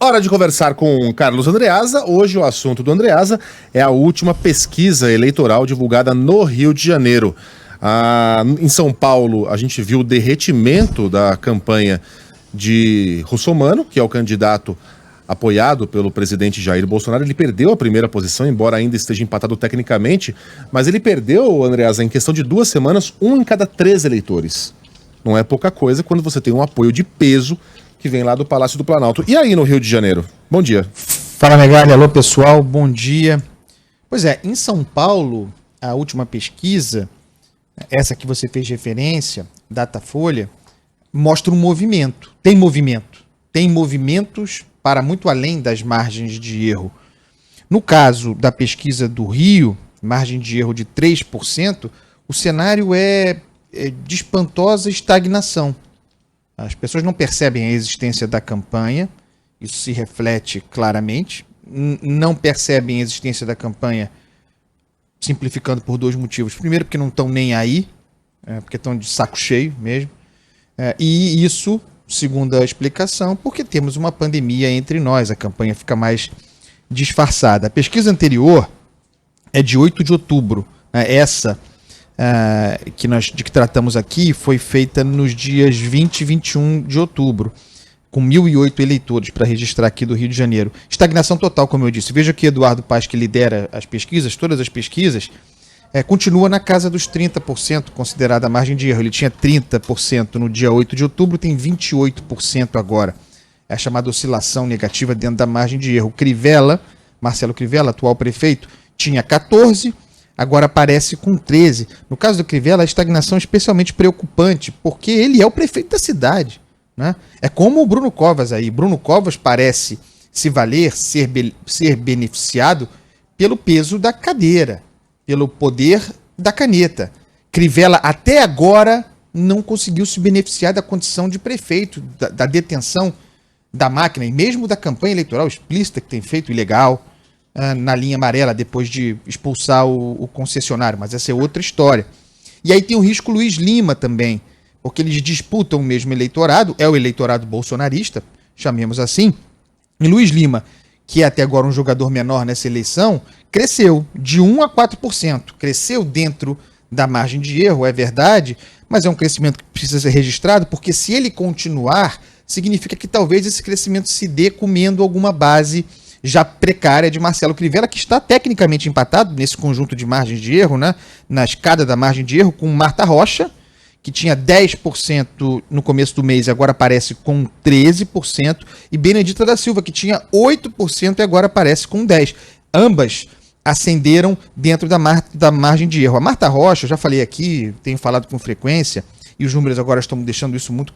Hora de conversar com Carlos Andreasa. Hoje o assunto do Andreasa é a última pesquisa eleitoral divulgada no Rio de Janeiro. Em São Paulo, a gente viu o derretimento da campanha de Russomano, que é o candidato apoiado pelo presidente Jair Bolsonaro. Ele perdeu a primeira posição, embora ainda esteja empatado tecnicamente, mas ele perdeu, Andreasa, em questão de 2 semanas, 1 em cada 3 eleitores. Não é pouca coisa quando você tem um apoio de peso que vem lá do Palácio do Planalto. E aí no Rio de Janeiro? Bom dia. Fala, Megali. Alô, pessoal. Bom dia. Pois é, em São Paulo, a última pesquisa, essa que você fez referência, Datafolha, mostra um movimento. Tem movimento. Tem movimentos para muito além das margens de erro. No caso da pesquisa do Rio, margem de erro de 3%, o cenário é de espantosa estagnação. As pessoas não percebem a existência da campanha, isso se reflete claramente. Não percebem a existência da campanha, simplificando por 2 motivos. Primeiro, porque não estão nem aí, porque estão de saco cheio mesmo. E isso, segundo a explicação, porque temos uma pandemia entre nós, a campanha fica mais disfarçada. A pesquisa anterior é de 8 de outubro. Essa de que tratamos aqui foi feita nos dias 20 e 21 de outubro, com 1.008 eleitores para registrar aqui do Rio de Janeiro. Estagnação total, como eu disse. Veja que Eduardo Paes, que lidera as pesquisas, todas as pesquisas, continua na casa dos 30%, considerada a margem de erro. Ele tinha 30% no dia 8 de outubro, tem 28% agora. É a chamada oscilação negativa dentro da margem de erro. Marcelo Crivella, atual prefeito, tinha 14%, agora aparece com 13%. No caso do Crivella, a estagnação é especialmente preocupante, porque ele é o prefeito da cidade, né? É como o Bruno Covas aí. Bruno Covas parece se valer, ser beneficiado pelo peso da cadeira, pelo poder da caneta. Crivella até agora não conseguiu se beneficiar da condição de prefeito, da detenção da máquina, e mesmo da campanha eleitoral explícita que tem feito, ilegal, na linha amarela, depois de expulsar o concessionário, mas essa é outra história. E aí tem o risco Luiz Lima também, porque eles disputam o mesmo eleitorado, é o eleitorado bolsonarista, chamemos assim, e Luiz Lima, que é até agora um jogador menor nessa eleição, cresceu de 1% a 4%, cresceu dentro da margem de erro, é verdade, mas é um crescimento que precisa ser registrado, porque se ele continuar, significa que talvez esse crescimento se dê comendo alguma base já precária de Marcelo Crivella, que está tecnicamente empatado nesse conjunto de margens de erro, né, na escada da margem de erro, com Marta Rocha, que tinha 10% no começo do mês e agora aparece com 13%, e Benedita da Silva, que tinha 8% e agora aparece com 10%. Ambas ascenderam dentro da margem de erro. A Marta Rocha, eu já falei aqui, tenho falado com frequência, e os números agora estão deixando isso muito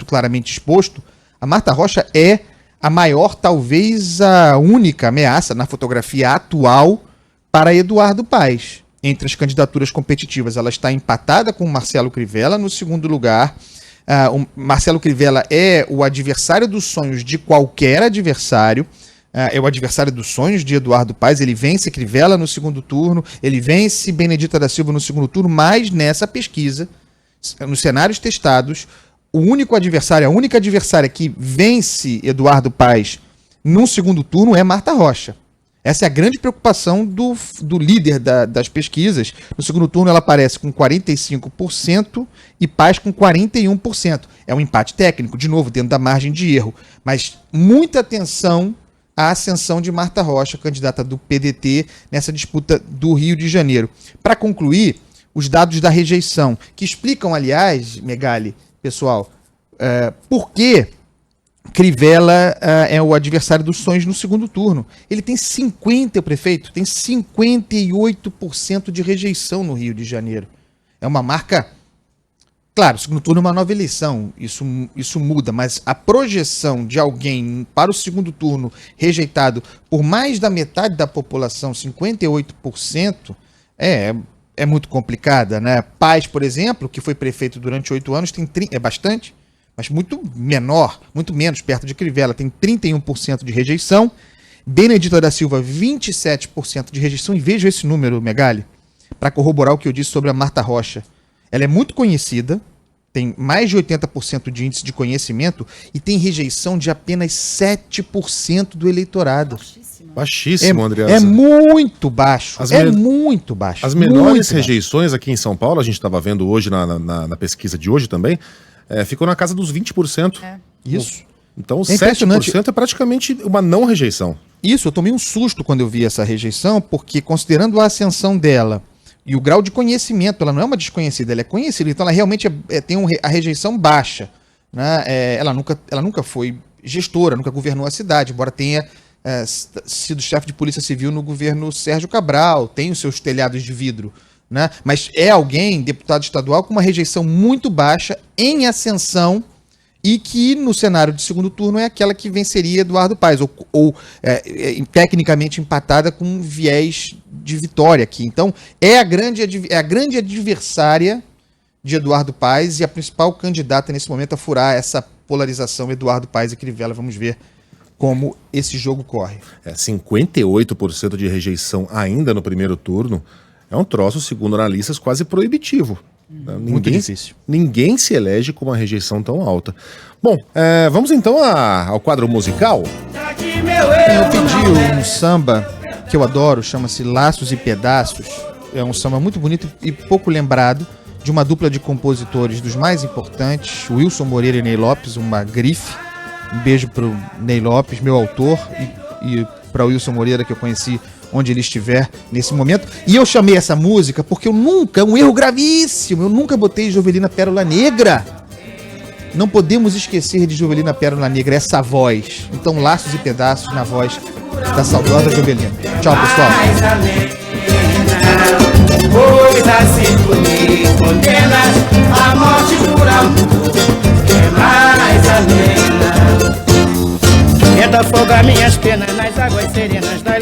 claramente exposto. A Marta Rocha é a maior, talvez a única ameaça na fotografia atual para Eduardo Paes. Entre as candidaturas competitivas, ela está empatada com o Marcelo Crivella no segundo lugar. O Marcelo Crivella é o adversário dos sonhos de qualquer adversário. É o adversário dos sonhos de Eduardo Paes. Ele vence Crivella no segundo turno, ele vence Benedita da Silva no segundo turno, mas nessa pesquisa, nos cenários testados, a única adversária que vence Eduardo Paes no segundo turno é Marta Rocha. Essa é a grande preocupação do líder das pesquisas. No segundo turno ela aparece com 45% e Paes com 41%. É um empate técnico, de novo, dentro da margem de erro. Mas muita atenção à ascensão de Marta Rocha, candidata do PDT, nessa disputa do Rio de Janeiro. Para concluir, os dados da rejeição, que explicam, aliás, Megali, pessoal, por que Crivella é o adversário dos sonhos no segundo turno. Ele tem o prefeito tem 58% de rejeição no Rio de Janeiro. É uma marca. Claro, o segundo turno é uma nova eleição, isso muda, mas a projeção de alguém para o segundo turno rejeitado por mais da metade da população, 58%, é muito complicada, né? Paes, por exemplo, que foi prefeito durante 8 anos, é bastante, mas muito menor, muito menos, perto de Crivella, tem 31% de rejeição. Benedita da Silva, 27% de rejeição. E veja esse número, Megali, para corroborar o que eu disse sobre a Marta Rocha. Ela é muito conhecida, tem mais de 80% de índice de conhecimento e tem rejeição de apenas 7% do eleitorado. Baixíssimo, Andreasa. É muito baixo. Muito baixo. As menores rejeições aqui em São Paulo, a gente estava vendo hoje na pesquisa de hoje também, ficou na casa dos 20%. Isso. Então, 7% é praticamente uma não rejeição. Isso, eu tomei um susto quando eu vi essa rejeição, porque considerando a ascensão dela e o grau de conhecimento, ela não é uma desconhecida, ela é conhecida, então ela realmente tem a rejeição baixa. Né? Ela nunca foi gestora, nunca governou a cidade, embora tenha sido chefe de polícia civil no governo Sérgio Cabral, tem os seus telhados de vidro. Né? Mas é alguém, deputado estadual, com uma rejeição muito baixa, em ascensão, e que no cenário de segundo turno é aquela que venceria Eduardo Paes, ou tecnicamente empatada com um viés de vitória aqui. Então, é a grande adversária de Eduardo Paes e a principal candidata nesse momento a furar essa polarização Eduardo Paes e Crivella. Vamos ver como esse jogo corre. 58% de rejeição ainda no primeiro turno é um troço, segundo analistas, quase proibitivo. Muito difícil. Ninguém se elege com uma rejeição tão alta. Bom, vamos então ao quadro musical. Eu pedi um samba que eu adoro, chama-se Laços e Pedaços. É um samba muito bonito e pouco lembrado, de uma dupla de compositores dos mais importantes, Wilson Moreira e Ney Lopes, uma grife. Um beijo pro Ney Lopes, meu autor, e para o Wilson Moreira, que eu conheci onde ele estiver nesse momento. E eu chamei essa música porque é um erro gravíssimo, eu nunca botei Jovelina Pérola Negra. Não podemos esquecer de Jovelina Pérola Negra, essa voz. Então, Laços e Pedaços na voz da saudosa Jovelina. Tchau, pessoal. Pois assim tu me condenas a morte por amor, que mais além. Tenta afogar minhas penas nas águas serenas da